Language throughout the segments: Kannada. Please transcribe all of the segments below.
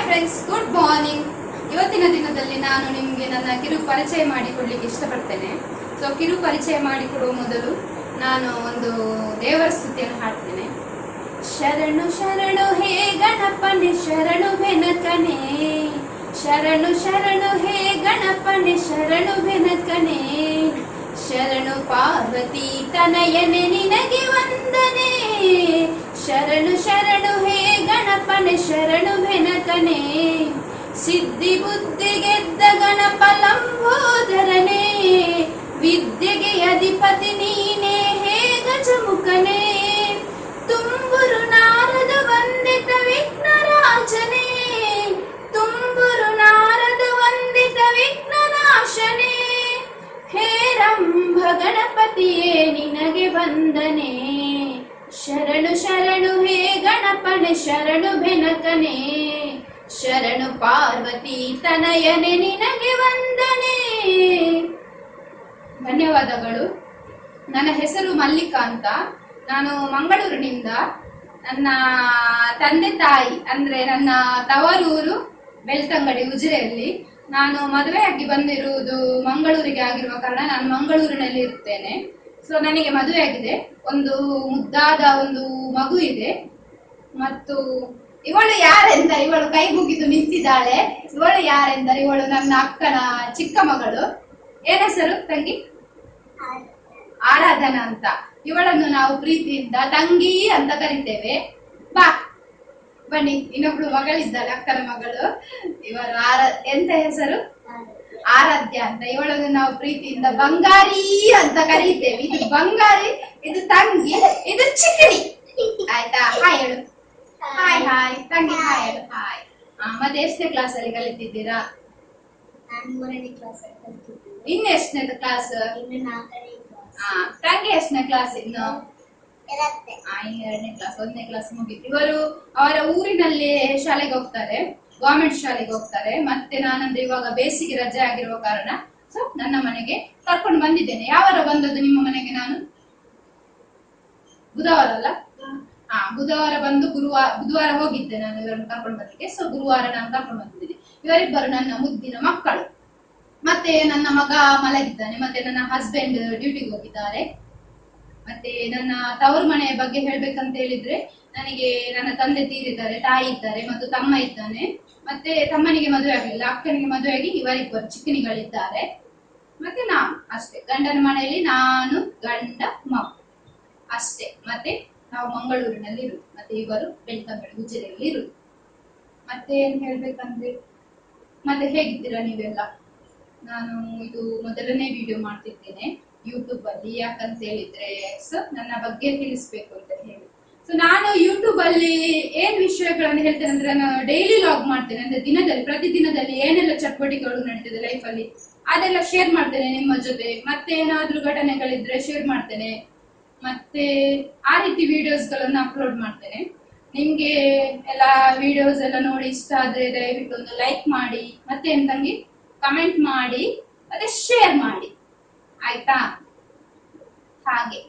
Friends, good morning. ಇವತ್ತಿನ ದಿನದಲ್ಲಿ ನಾನು ನಿಮಗೆ ನನ್ನ ಕಿರು ಪರಿಚಯ ಮಾಡಿಕೊಡ್ಲಿಕ್ಕೆ ಇಷ್ಟಪಡ್ತೇನೆ. ಸೊ ಕಿರು ಪರಿಚಯ ಮಾಡಿಕೊಡುವ ಮೊದಲು ನಾನು ಒಂದು ದೇವರ ಸ್ತುತಿಯನ್ನು ಹಾಡ್ತೇನೆ. ಶರಣು ಶರಣು ಹೇ ಗಣಪನೆ ಶರಣು ಬೆನಕನೆ, ಶರಣು ಶರಣು ಹೇ ಗಣಪನೆ ಶರಣು ಬೆನಕನೆ, ಶರಣು ಪಾರ್ವತಿ ತನಯನೆ ನಿನಗೆ ವಂದನೆ, ಶರಣು ಶರಣು ಹೇ ಗಣಪನೆ ಶರಣು ಬೆನಕನೆ, ಸಿದ್ಧಿ ಬುದ್ಧಿ ಗೆದ್ದ ಗಣಪ ಲಂಬೋದರನೆ, ವಿದ್ಯೆಗೆ ಅಧಿಪತಿ ನೀನೇ ಹೇ ಗಜಮುಖನೇ, ತುಂಬುರು ನಾರದ ವಂದಿತ ವಿಘ್ನರಾಜನೇ, ತುಂಬುರು ನಾರದ ವಂದಿತ ವಿಘ್ನನಾಶನೇ, ಹೇ ರಂಭ ಗಣಪತಿಯೇ ನಿನಗೆ ವಂದನೆ, ಶರಣು ಶರಣು ಹೇ ಗಣಪನೆ ಶರಣು ಬೆನಕನೆ, ಶರಣು ಪಾರ್ವತಿ ತನಯನೆ ನಿನಗೆ ವಂದನೆ. ಧನ್ಯವಾದಗಳು. ನನ್ನ ಹೆಸರು ಮಲ್ಲಿಕಾ ಅಂತ. ನಾನು ಮಂಗಳೂರಿನಿಂದ. ನನ್ನ ತಂದೆ ತಾಯಿ ಅಂದ್ರೆ ನನ್ನ ತವರೂರು ಬೆಳ್ತಂಗಡಿ ಉಜಿರೆಯಲ್ಲಿ. ನಾನು ಮದುವೆಯಾಗಿ ಬಂದಿರುವುದು ಮಂಗಳೂರಿಗೆ ಆಗಿರುವ ಕಾರಣ ನಾನು ಮಂಗಳೂರಿನಲ್ಲಿ ಇರ್ತೇನೆ. ಸೊ ನನಗೆ ಮದುವೆ ಆಗಿದೆ, ಒಂದು ಮುದ್ದಾದ ಒಂದು ಮಗು ಇದೆ. ಮತ್ತು ಇವಳು ಯಾರೆಂದರೆ, ಇವಳು ಕೈ ಮುಗಿದು ನಿಂತಿದ್ದಾಳೆ. ಇವಳು ಯಾರೆಂದರೆ ಇವಳು ನನ್ನ ಅಕ್ಕನ ಚಿಕ್ಕ ಮಗಳು. ಏನ ಹೆಸರು ತಂಗಿ? ಆರಾಧನಾ ಅಂತ. ಇವಳನ್ನು ನಾವು ಪ್ರೀತಿಯಿಂದ ತಂಗಿ ಅಂತ ಕರಿತೇವೆ. ಬಾ ಬನ್ನಿ. ಇನ್ನೊಬ್ಳು ಮಗಳಿದ್ದಾಳೆ, ಅಕ್ಕನ ಮಗಳು. ಇವಳು ಎಂತ ಹೆಸರು? ಆರಾಧ್ಯ ಅಂತ. ಇವಳನ್ನು ನಾವು ಪ್ರೀತಿಯಿಂದ ಬಂಗಾರಿ ಅಂತ ಕರೀತೇವೆ. ಇದು ಬಂಗಾರಿ, ಇದು ತಂಗಿ, ಇದು ಚಿಕ್ಕಡಿ. ಆಯ್ತಾ? ಹಾಯ್ ಹೇಳು. ಹಾಯ್ ಹಾಯ್ ತಂಗಿ, ಹಾಯ್ ಹೇಳು. ಹಾಯ್. ಮತ್ತೆ ಎಷ್ಟನೇ ಕ್ಲಾಸ್ ಅಲ್ಲಿ ಕಲಿತಿದ್ದೀರಾ? ಇನ್ನು ಎಷ್ಟನೇ ಕ್ಲಾಸ್? ತಂಗಿ ಎಷ್ಟನೇ ಕ್ಲಾಸ್? ಇನ್ನು 2ನೇ ಕ್ಲಾಸ್. 1ನೇ ಕ್ಲಾಸ್ ಮುಗಿತು. ಇವರು ಅವರ ಊರಿನಲ್ಲಿ ಶಾಲೆಗೆ ಹೋಗ್ತಾರೆ, ಗವರ್ಮೆಂಟ್ ಶಾಲೆಗೆ ಹೋಗ್ತಾರೆ. ಮತ್ತೆ ನಾನಂದ್ರೆ ಇವಾಗ ಬೇಸಿಗೆ ರಜೆ ಆಗಿರುವ ಕಾರಣ ಸೊ ನನ್ನ ಮನೆಗೆ ಕರ್ಕೊಂಡು ಬಂದಿದ್ದೇನೆ. ಯಾವಾಗ ಬಂದದ್ದು ನಿಮ್ಮ ಮನೆಗೆ ನಾನು? ಬುಧವಾರ ಅಲ್ಲ? ಬುಧವಾರ ಬಂದು ಬುಧವಾರ ಹೋಗಿದ್ದೆ ನಾನು ಇವರನ್ನು ಕರ್ಕೊಂಡು ಬರ್ಲಿಕ್ಕೆ. ಸೊ ಗುರುವಾರ ನಾನು ಕರ್ಕೊಂಡು ಬಂದಿದ್ದೇನೆ. ಇವರಿಬ್ಬರು ನನ್ನ ಮುದ್ದಿನ ಮಕ್ಕಳು. ಮತ್ತೆ ನನ್ನ ಮಗ ಮಲಗಿದ್ದಾನೆ. ಮತ್ತೆ ನನ್ನ ಹಸ್ಬೆಂಡ್ ಡ್ಯೂಟಿಗೆ ಹೋಗಿದ್ದಾರೆ. ಮತ್ತೆ ನನ್ನ ತವರು ಮನೆಯ ಬಗ್ಗೆ ಹೇಳ್ಬೇಕಂತ ಹೇಳಿದ್ರೆ, ನನಗೆ ನನ್ನ ತಂದೆ ತೀರಿದ್ದಾರೆ, ತಾಯಿ ಇದ್ದಾರೆ ಮತ್ತು ತಮ್ಮ ಇದ್ದಾನೆ. ಮತ್ತೆ ತಮ್ಮನಿಗೆ ಮದುವೆ ಆಗಲಿಲ್ಲ, ಅಕ್ಕನಿಗೆ ಮದುವೆ ಆಗಿ ಇವರಿಬ್ಬರು ಚಿಕ್ಕನಿಗಳಿದ್ದಾರೆ. ಮತ್ತೆ ನಾನು ಅಷ್ಟೇ. ಗಂಡನ ಮನೆಯಲ್ಲಿ ನಾನು, ಗಂಡ, ಮಗು ಅಷ್ಟೇ. ಮತ್ತೆ ನಾವು ಮಂಗಳೂರಿನಲ್ಲಿ ಇರುದು. ಮತ್ತೆ ಇವರು ಬೆಳ್ತಂಗಡಿ ಉಜಿರೆಯಲ್ಲಿ ಇರುದು. ಮತ್ತೆ ಏನ್ ಹೇಳ್ಬೇಕಂದ್ರೆ, ಮತ್ತೆ ಹೇಗಿದ್ದೀರಾ ನೀವೆಲ್ಲ? ನಾನು ಇದು ಮೊದಲನೇ ವಿಡಿಯೋ ಮಾಡ್ತಿದ್ದೇನೆ ಯೂಟ್ಯೂಬ್ ಅಲ್ಲಿ. ಯಾಕಂತ ಹೇಳಿದ್ರೆ ಸೊ ನನ್ನ ಬಗ್ಗೆ ತಿಳಿಸ್ಬೇಕು ಅಂತ ಹೇಳಿ. ಸೊ ನಾನು ಯೂಟ್ಯೂಬ್ ಅಲ್ಲಿ ಏನ್ ವಿಷಯಗಳನ್ನು ಹೇಳ್ತೇನೆ ಅಂದ್ರೆ, ನಾನು ಡೈಲಿ ಲಾಗ್ ಮಾಡ್ತೇನೆ. ಅಂದ್ರೆ ದಿನದಲ್ಲಿ ಪ್ರತಿದಿನದಲ್ಲಿ ಏನೆಲ್ಲ ಚಟುವಟಿಕೆಗಳು ನಡೀತದೆ ಲೈಫ್ ಅಲ್ಲಿ ಅದೆಲ್ಲ ಶೇರ್ ಮಾಡ್ತೇನೆ ನಿಮ್ಮ ಜೊತೆ. ಮತ್ತೆ ಏನಾದ್ರೂ ಘಟನೆಗಳಿದ್ರೆ ಶೇರ್ ಮಾಡ್ತೇನೆ. ಮತ್ತೆ ಆ ರೀತಿ ವಿಡಿಯೋಸ್ ಗಳನ್ನ ಅಪ್ಲೋಡ್ ಮಾಡ್ತೇನೆ. ನಿಮ್ಗೆ ಎಲ್ಲ ವಿಡಿಯೋಸ್ ಎಲ್ಲ ನೋಡಿ ಇಷ್ಟ ಆದ್ರೆ ದಯವಿಟ್ಟು ಒಂದು ಲೈಕ್ ಮಾಡಿ, ಮತ್ತೆ ಎಂತಂಗೆ ಕಮೆಂಟ್ ಮಾಡಿ, ಮತ್ತೆ ಶೇರ್ ಮಾಡಿ. ಆಯ್ತಾ? ಹಾಗೆ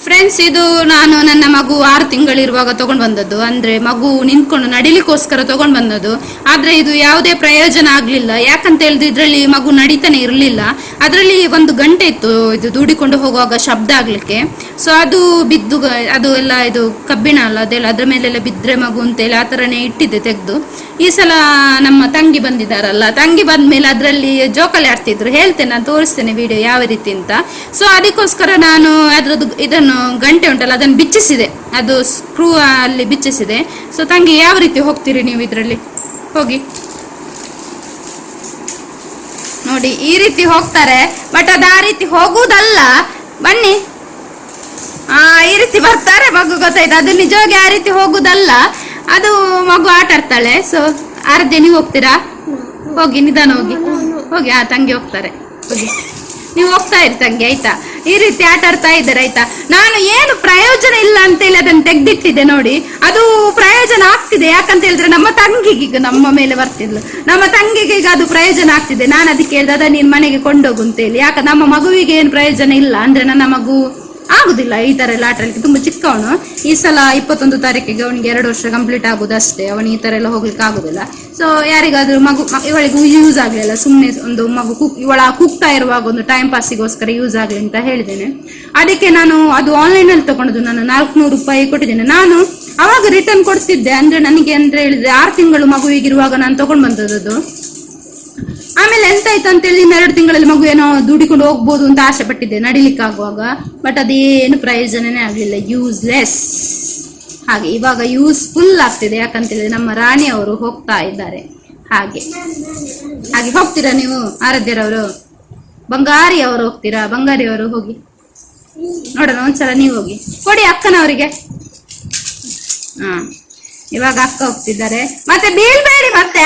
ಫ್ರೆಂಡ್ಸ್, ಇದು ನಾನು ನನ್ನ ಮಗು 6 ತಿಂಗಳಿರುವಾಗ ತಗೊಂಡು ಬಂದದ್ದು. ಅಂದ್ರೆ ಮಗು ನಿಂತ್ಕೊಂಡು ನಡಿಲಿಕ್ಕೋಸ್ಕರ ತಗೊಂಡು ಬಂದದ್ದು. ಆದ್ರೆ ಇದು ಯಾವುದೇ ಪ್ರಯೋಜನ ಆಗ್ಲಿಲ್ಲ. ಯಾಕಂತ ಹೇಳಿದ್ರೆ ಇದ್ರಲ್ಲಿ ಮಗು ನಡೀತಾನೆ ಇರಲಿಲ್ಲ. ಅದರಲ್ಲಿ 1 ಗಂಟೆ ಇತ್ತು ಇದು ದೂಡಿಕೊಂಡು ಹೋಗುವಾಗ ಶಬ್ದ ಆಗ್ಲಿಕ್ಕೆ. ಸೊ ಅದು ಬಿದ್ದು, ಅದು ಎಲ್ಲ ಇದು ಕಬ್ಬಿಣ ಅಲ್ಲ ಅದೆಲ್ಲ, ಅದ್ರ ಮೇಲೆಲ್ಲ ಬಿದ್ರೆ ಮಗು ಅಂತೇಳಿ ಆ ಥರನೇ ಇಟ್ಟಿದ್ದೆ ತೆಗೆದು. ಈ ಸಲ ನಮ್ಮ ತಂಗಿ ಬಂದಿದ್ದಾರಲ್ಲ, ತಂಗಿ ಬಂದ್ಮೇಲೆ ಅದರಲ್ಲಿ ಜೋಕಾಲಿ ಆಡ್ತಿದ್ರು. ಹೇಳ್ತೇನೆ, ನಾನು ತೋರಿಸ್ತೇನೆ ವಿಡಿಯೋ ಯಾವ ರೀತಿ ಅಂತ. ಸೊ ಅದಕ್ಕೋಸ್ಕರ ನಾನು ಅದ್ರದ್ದು ಇದನ್ನು ಗಂಟೆ ಉಂಟಲ್ಲ ಅದನ್ನು ಬಿಚ್ಚಿಸಿದೆ, ಅದು ಸ್ಕ್ರೂ ಅಲ್ಲಿ ಬಿಚ್ಚಿಸಿದೆ. ಸೊ ತಂಗಿ, ಯಾವ ರೀತಿ ಹೋಗ್ತೀರಿ ನೀವು ಇದರಲ್ಲಿ? ಹೋಗಿ ನೋಡಿ, ಈ ರೀತಿ ಹೋಗ್ತಾರೆ. ಬಟ್ ಅದು ಆ ರೀತಿ ಹೋಗುವುದಲ್ಲ. ಬನ್ನಿ, ಈ ರೀತಿ ಬರ್ತಾರೆ ಮಗು, ಗೊತ್ತಾಯ್ತು? ಅದು ನಿಜವಾಗಿ ಆ ರೀತಿ ಹೋಗುದಲ್ಲ, ಅದು ಮಗು ಆಟ ಆಡ್ತಾಳೆ. ಸೊ ಆರಾಧ್ಯ, ನೀವು ಹೋಗ್ತೀರಾ? ಹೋಗಿ, ನಿಧಾನ ಹೋಗಿ ಹೋಗಿ. ತಂಗಿ ಹೋಗ್ತಾರೆ, ಹೋಗಿ. ನೀವು ಹೋಗ್ತಾ ಇರಿ ತಂಗಿ, ಆಯ್ತಾ? ಈ ರೀತಿ ಆಟ ಆಡ್ತಾ ಇದ್ದಾರೆ, ಆಯ್ತಾ? ನಾನು ಏನು ಪ್ರಯೋಜನ ಇಲ್ಲ ಅಂತೇಳಿ ಅದನ್ನು ತೆಗ್ದಿಟ್ಟಿದ್ದೆ ನೋಡಿ. ಅದು ಪ್ರಯೋಜನ ಆಗ್ತಿದೆ. ಯಾಕಂತ ಹೇಳಿದ್ರೆ ನಮ್ಮ ತಂಗಿಗೆ ಈಗ ನಮ್ಮ ಮೇಲೆ ಬರ್ತಿದ್ಲು, ನಮ್ಮ ತಂಗಿಗೆ ಈಗ ಅದು ಪ್ರಯೋಜನ ಆಗ್ತಿದೆ. ನಾನು ಅದಕ್ಕೆ ಹೇಳಿದೆ, ಅದ ನೀನ್ ಮನೆಗೆ ಕೊಂಡೋಗು ಅಂತೇಳಿ. ಯಾಕ ನಮ್ಮ ಮಗುವಿಗೆ ಏನು ಪ್ರಯೋಜನ ಇಲ್ಲ ಅಂದ್ರೆ, ನನ್ನ ಮಗು ಆಗುದಿಲ್ಲ ಈ ತರ ಎಲ್ಲ ಆಟ ಆಡ್ಲಿಕ್ಕೆ, ತುಂಬಾ ಚಿಕ್ಕವನು. ಈ ಸಲ 21 ತಾರೀಕಿಗೆ ಅವನಿಗೆ 2 ವರ್ಷ ಕಂಪ್ಲೀಟ್ ಆಗುದು ಅಷ್ಟೇ. ಅವನಿಗೆ ಈ ತರ ಎಲ್ಲ ಹೋಗ್ಲಿಕ್ಕೆ ಆಗುದಿಲ್ಲ. ಸೊ ಯಾರಿಗಾದ್ರೂ ಇವಳಿಗೂ ಯೂಸ್ ಆಗ್ಲಿಲ್ಲ, ಸುಮ್ಮನೆ ಒಂದು ಮಗು ಇವಳ ಕೂಗ್ತಾ ಇರುವಾಗ ಒಂದು ಟೈಮ್ ಪಾಸಿಗೋಸ್ಕರ ಯೂಸ್ ಆಗ್ಲಿ ಅಂತ ಹೇಳಿದ್ದೇನೆ. ಅದಕ್ಕೆ ನಾನು ಅದು ಆನ್ಲೈನ್ ಅಲ್ಲಿ ತಗೊಂಡದ್ದು, ನಾನು 400 ರೂಪಾಯಿ ಕೊಟ್ಟಿದ್ದೇನೆ. ನಾನು ಅವಾಗ ರಿಟರ್ನ್ ಕೊಡ್ತಿದ್ದೆ, ಅಂದ್ರೆ ನನಗೆ ಅಂದ್ರೆ ಹೇಳಿದ್ರೆ 6 ತಿಂಗಳು ಮಗುವಿಗಿರುವಾಗ ನಾನು ತಗೊಂಡ್ ಬಂದದ್ದು. ಆಮೇಲೆ ಎಂತಾಯ್ತು ಅಂತೇಳಿ 2 ತಿಂಗಳಲ್ಲಿ ಮಗು ಏನೋ ದುಡಿಕೊಂಡು ಹೋಗ್ಬೋದು ಅಂತ ಆಸೆ ಪಟ್ಟಿದ್ದೆ ನಡಿಲಿಕ್ಕೆ ಆಗುವಾಗ. ಬಟ್ ಅದೇನು ಪ್ರಯೋಜನನೇ ಆಗ್ಲಿಲ್ಲ, ಯೂಸ್ಲೆಸ್. ಹಾಗೆ ಇವಾಗ ಯೂಸ್ಫುಲ್ ಆಗ್ತಿದೆ, ಯಾಕಂತೇಳಿದ್ರೆ ನಮ್ಮ ರಾಣಿ ಅವರು ಹೋಗ್ತಾ ಇದ್ದಾರೆ. ಹಾಗೆ ಹೋಗ್ತೀರಾ ನೀವು ಆರಾಧ್ಯರವರು? ಬಂಗಾರಿ ಅವರು ಹೋಗ್ತೀರಾ? ಬಂಗಾರಿ ಅವರು ಹೋಗಿ ನೋಡೋಣ ಒಂದ್ಸಲ, ನೀವು ಹೋಗಿ ಕೊಡಿ ಅಕ್ಕನವರಿಗೆ. ಇವಾಗ ಅಕ್ಕ ಹೋಗ್ತಿದ್ದಾರೆ. ಮತ್ತೆ ಬೀಳ್ಬೇಡಿ, ಮತ್ತೆ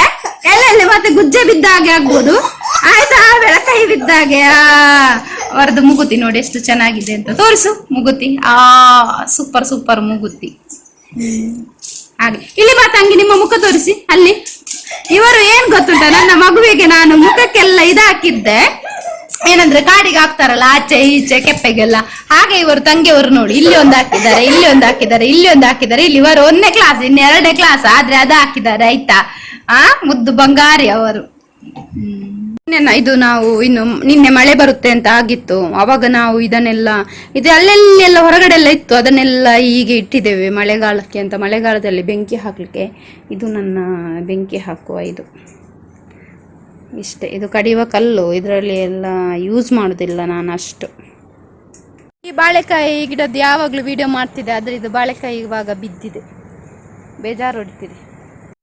ಎಲ್ಲೆಲ್ಲಿ ಮತ್ತೆ ಗುಜ್ಜೆ ಬಿದ್ದ ಹಾಗೆ ಆಗ್ಬೋದು ಆಯ್ತಾ, ಬೆಳಕೈ ಬಿದ್ದಾಗೆ. ಅವರದ್ದು ಮುಗುತಿ ನೋಡಿ ಎಷ್ಟು ಚೆನ್ನಾಗಿದೆ ಅಂತ, ತೋರಿಸು ಮುಗುತಿ. Super super ಮುಗುತಿ. ಹಾಗೆ ಇಲ್ಲಿ ಮಾತಂಗಿ ನಿಮ್ಮ ಮುಖ ತೋರಿಸಿ ಅಲ್ಲಿ. ಇವರು ಏನ್ ಗೊತ್ತುಂಟ, ನನ್ನ ಮಗುವಿಗೆ ನಾನು ಮುಖಕ್ಕೆಲ್ಲ ಇದಾಕಿದ್ದೆ, ಏನಂದ್ರೆ ಕಾಡಿಗೆ ಹಾಕ್ತಾರಲ್ಲ ಆಚೆ ಈಚೆ ಕೆಪ್ಪೆಗೆಲ್ಲ, ಹಾಗೆ ಇವರು ತಂಗಿಯವರು ನೋಡಿ ಇಲ್ಲಿ ಒಂದು ಹಾಕಿದ್ದಾರೆ, ಇಲ್ಲಿ ಒಂದು ಹಾಕಿದ್ದಾರೆ, ಇಲ್ಲಿ ಒಂದು ಹಾಕಿದ್ದಾರೆ. ಇಲ್ಲಿ ಇವರು 1ನೇ ಕ್ಲಾಸ್, ಇನ್ನು 2ನೇ ಕ್ಲಾಸ್ ಆದ್ರೆ ಅದು ಹಾಕಿದ್ದಾರೆ ಆಯ್ತಾ. ಮುದ್ದು ಬಂಗಾರಿ ಅವರು. ಇದು ನಾವು ಇನ್ನು ನಿನ್ನೆ ಮಳೆ ಬರುತ್ತೆ ಅಂತ ಆಗಿತ್ತು, ಅವಾಗ ನಾವು ಇದು ಅಲ್ಲೆಲ್ಲ ಹೊರಗಡೆ ಎಲ್ಲ ಇತ್ತು, ಅದನ್ನೆಲ್ಲ ಹೀಗೆ ಇಟ್ಟಿದ್ದೇವೆ ಮಳೆಗಾಲಕ್ಕೆ ಅಂತ. ಮಳೆಗಾಲದಲ್ಲಿ ಬೆಂಕಿ ಹಾಕ್ಲಿಕ್ಕೆ ಇದು ನನ್ನ ಬೆಂಕಿ ಹಾಕುವ ಇದು ಇಷ್ಟೇ. ಇದು ಕಡಿಯುವ ಕಲ್ಲು, ಇದರಲ್ಲಿ ಎಲ್ಲ ಯೂಸ್ ಮಾಡುದಿಲ್ಲ ನಾನು ಅಷ್ಟು. ಈ ಬಾಳೆಕಾಯಿ ಗಿಡದ್ದು ಯಾವಾಗಲೂ ವಿಡಿಯೋ ಮಾಡ್ತಿದ್ದೆ, ಆದ್ರೆ ಇದು ಬಾಳೆಕಾಯಿ ಇವಾಗ ಬಿದ್ದಿದೆ, ಬೇಜಾರು ಹೊಡಿತಿದೆ.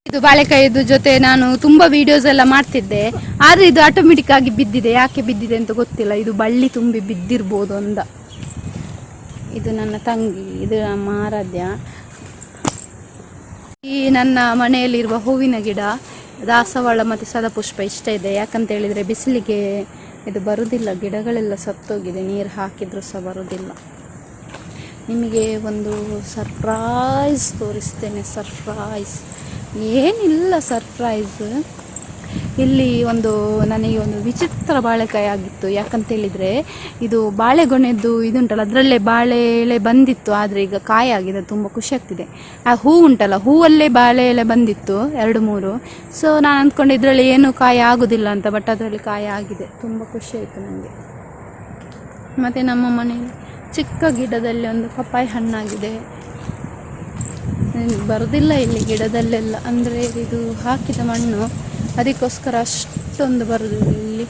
ಇದು ಬಾಳೆಕಾಯಿದು ಜೊತೆ ನಾನು ತುಂಬಾ ವಿಡಿಯೋಸ್ ಎಲ್ಲ ಮಾಡ್ತಿದ್ದೆ, ಆದ್ರೆ ಇದು ಆಟೋಮೆಟಿಕ್ ಆಗಿ ಬಿದ್ದಿದೆ. ಯಾಕೆ ಬಿದ್ದಿದೆ ಅಂತ ಗೊತ್ತಿಲ್ಲ, ಇದು ಬಳ್ಳಿ ತುಂಬಿ ಬಿದ್ದಿರ್ಬೋದು ಅಂದ. ಇದು ನನ್ನ ತಂಗಿ, ಇದು ನಮ್ಮ ಆರಾಧ್ಯ. ಈ ನನ್ನ ಮನೆಯಲ್ಲಿರುವ ಹೂವಿನ ಗಿಡ ದಾಸವಾಳ ಮತ್ತು ಸದಪುಷ್ಪ ಇಷ್ಟ ಇದೆ. ಯಾಕಂತ ಹೇಳಿದ್ರೆ ಬಿಸಿಲಿಗೆ ಇದು ಬರುವುದಿಲ್ಲ, ಗಿಡಗಳೆಲ್ಲ ಸತ್ತೋಗಿದೆ, ನೀರು ಹಾಕಿದ್ರು ಸಹ ಬರುವುದಿಲ್ಲ. ನಿಮಗೆ ಒಂದು ಸರ್ಪ್ರೈಸ್ ತೋರಿಸ್ತೇನೆ. ಸರ್ಪ್ರೈಸ್ ಏನಿಲ್ಲ, ಸರ್ಪ್ರೈಸ್. ಇಲ್ಲಿ ನನಗೆ ಒಂದು ವಿಚಿತ್ರ ಬಾಳೆಕಾಯಿ ಆಗಿತ್ತು. ಯಾಕಂತೇಳಿದರೆ ಇದು ಬಾಳೆಗೊನೆದ್ದು ಇದುಂಟಲ್ಲ, ಅದರಲ್ಲೇ ಬಾಳೆ ಎಲೆ ಬಂದಿತ್ತು, ಆದರೆ ಈಗ ಕಾಯಿ ಆಗಿದೆ, ತುಂಬ ಖುಷಿ ಆಗ್ತಿದೆ. ಆ ಹೂ ಉಂಟಲ್ಲ, ಹೂವಲ್ಲೇ ಬಾಳೆ ಎಲೆ ಬಂದಿತ್ತು 2-3. ಸೊ ನಾನು ಅಂದ್ಕೊಂಡು ಇದರಲ್ಲಿ ಏನು ಕಾಯಿ ಆಗೋದಿಲ್ಲ ಅಂತ, ಬಟ್ ಅದರಲ್ಲಿ ಕಾಯಿ ಆಗಿದೆ, ತುಂಬ ಖುಷಿ ಆಯಿತು ನನಗೆ. ಮತ್ತು ನಮ್ಮ ಮನೆಯಲ್ಲಿ ಚಿಕ್ಕ ಗಿಡದಲ್ಲಿ ಒಂದು ಪಪ್ಪಾಯಿ ಹಣ್ಣಾಗಿದೆ, ಬರೋದಿಲ್ಲ ಇಲ್ಲಿ ಗಿಡದಲ್ಲೆಲ್ಲ, ಅಂದರೆ ಇದು ಹಾಕಿದ ಮಣ್ಣು, ಅದಕ್ಕೋಸ್ಕರ ಅಷ್ಟೊಂದು ಬರೋದಿಲ್ಲ. ಇಲ್ಲಿ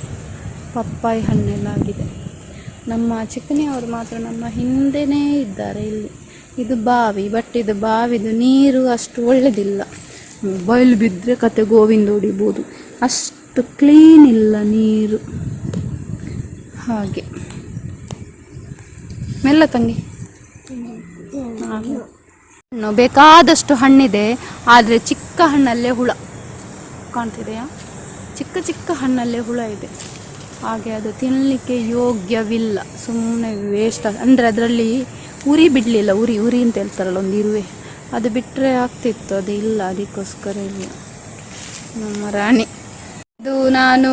ಪಪ್ಪಾಯಿ ಹಣ್ಣೆಲ್ಲ ಆಗಿದೆ. ನಮ್ಮ ಚಿಕ್ಕನಿಯವರು ಮಾತ್ರ ನಮ್ಮ ಹಿಂದೆನೇ ಇದ್ದಾರೆ ಇಲ್ಲಿ. ಇದು ಬಾವಿ, ಬಟ್ ಇದು ಬಾವಿದು ನೀರು ಅಷ್ಟು ಒಳ್ಳೆದಿಲ್ಲ, ಮೊಬೈಲ್ ಬಿದ್ದರೆ ಕತೆ ಗೋವಿಂದ ಹೊಡಿಬೋದು, ಅಷ್ಟು ಕ್ಲೀನ್ ಇಲ್ಲ ನೀರು. ಹಾಗೆ ಮೆಲ್ಲ ತಂಗಿ. ಹಣ್ಣು ಬೇಕಾದಷ್ಟು ಹಣ್ಣಿದೆ, ಆದರೆ ಚಿಕ್ಕ ಹಣ್ಣಲ್ಲೇ ಹುಳ ಕಾಣ್ತಿದೆಯಾ, ಚಿಕ್ಕ ಚಿಕ್ಕ ಹಣ್ಣಲ್ಲೇ ಹುಳ ಇದೆ. ಹಾಗೆ ಅದು ತಿನ್ನಲಿಕ್ಕೆ ಯೋಗ್ಯವಿಲ್ಲ, ಸುಮ್ಮನೆ ವೇಸ್ಟ್. ಅಂದರೆ ಅದರಲ್ಲಿ ಉರಿ ಬಿಡಲಿಲ್ಲ, ಉರಿ ಅಂತ ಹೇಳ್ತಾರಲ್ಲ ಒಂದು ಇರುವೆ, ಅದು ಬಿಟ್ಟರೆ ಆಗ್ತಿತ್ತು, ಅದು ಇಲ್ಲ, ಅದಕ್ಕೋಸ್ಕರ ಇಲ್ಲ. ನಮ್ಮ ರಾಣಿ ಇದು ನಾನು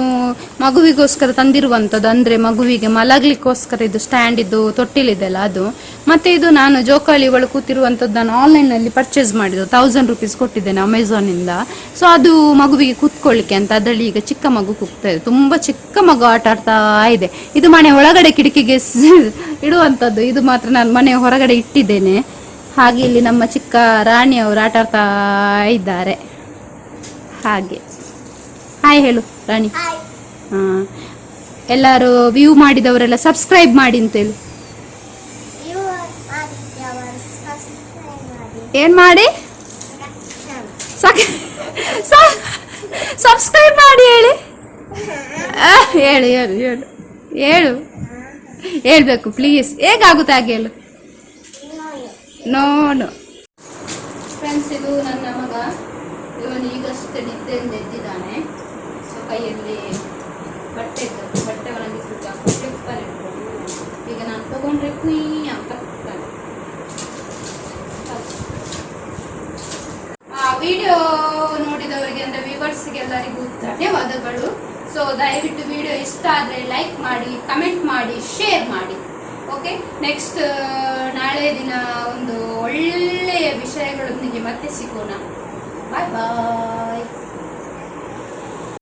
ಮಗುವಿಗೋಸ್ಕರ ತಂದಿರುವಂಥದ್ದು, ಅಂದರೆ ಮಗುವಿಗೆ ಮಲಗಲಿಕ್ಕೋಸ್ಕರ ಇದು ಸ್ಟ್ಯಾಂಡ್ ಇದು ತೊಟ್ಟಿಲಿದೆಲ್ಲ ಅದು. ಮತ್ತು ಇದು ನಾನು ಜೋಕಾಲಿ ಇವಳು ಕೂತಿರುವಂಥದ್ದು ನಾನು ಆನ್ಲೈನಲ್ಲಿ ಪರ್ಚೇಸ್ ಮಾಡಿದ್ದು, 1000 ರೂಪೀಸ್ ಕೊಟ್ಟಿದ್ದೇನೆ ಅಮೆಝಾನಿಂದ. ಸೊ ಅದು ಮಗುವಿಗೆ ಕೂತ್ಕೊಳ್ಳಿಕ್ಕೆ ಅಂತ, ಅದರಲ್ಲಿ ಈಗ ಚಿಕ್ಕ ಮಗು ಕೂಗ್ತಾ ಇದೆ, ತುಂಬ ಚಿಕ್ಕ ಮಗು ಆಟ ಆಡ್ತಾ ಇದೆ. ಇದು ಮನೆ ಒಳಗಡೆ ಕಿಟಕಿಗೆ ಇಡುವಂಥದ್ದು, ಇದು ಮಾತ್ರ ನಾನು ಮನೆ ಹೊರಗಡೆ ಇಟ್ಟಿದ್ದೇನೆ. ಹಾಗೆ ಇಲ್ಲಿ ನಮ್ಮ ಚಿಕ್ಕ ರಾಣಿಯವರು ಆಟ ಆಡ್ತಾ ಇದ್ದಾರೆ. ಹಾಗೆ ಹಾಯ್ ಹೇಳು ರಾಣಿ. ಎಲ್ಲರೂ ವ್ಯೂ ಮಾಡಿದವರೆಲ್ಲ ಸಬ್ಸ್ಕ್ರೈಬ್ ಮಾಡಿ ಅಂತೇಳಿ. ಏನ್ ಮಾಡಿ? ಸಬ್ಸ್ಕ್ರೈಬ್ ಮಾಡಿ ಹೇಳಿ. ಹೇಳು ಹೇಳು ಹೇಳು ಹೇಳು ಹೇಳ್ಬೇಕು ಪ್ಲೀಸ್. ಹೇಗಾಗುತ್ತೆ ಹಾಗೆ ಹೇಳು. ನೋಡು ಫ್ರೆಂಡ್ಸ್, ಇದು ನನ್ನ ಮಗ, ಇವನು ಈಗಷ್ಟೇ ನಿದ್ದೆಯಿಂದ ಎದ್ದಿದ್ದಾನೆ. ಸೊ ಕೈಯಲ್ಲಿ ಬಟ್ಟೆ ಒಣಗಿಸಿದ್ದು ಪೇಪರ್ ಇಟ್ಕೊಂಡು ಈಗ ನಾನು ತಗೊಂಡ್ರೆ ಕುಯ್ ಅಂತ ಕೂಗ್ತಾನೆ. ವಿಡಿಯೋ ನೋಡಿದವರಿಗೆ ಅಂದರೆ ವ್ಯೂವರ್ಸ್ಗೆ ಎಲ್ಲರಿಗೂ ಧನ್ಯವಾದಗಳು. ಸೊ ದಯವಿಟ್ಟು ವಿಡಿಯೋ ಇಷ್ಟ ಆದರೆ ಲೈಕ್ ಮಾಡಿ, ಕಮೆಂಟ್ ಮಾಡಿ, ಶೇರ್ ಮಾಡಿ. ಓಕೆ, ನೆಕ್ಸ್ಟ್ ನಾಳೆ ದಿನ ಒಂದು ಒಳ್ಳೆಯ ವಿಷಯಗಳೊಂದಿಗೆ ಮತ್ತೆ ಸಿಗೋಣ. ಬಾಯ್ ಬಾಯ್.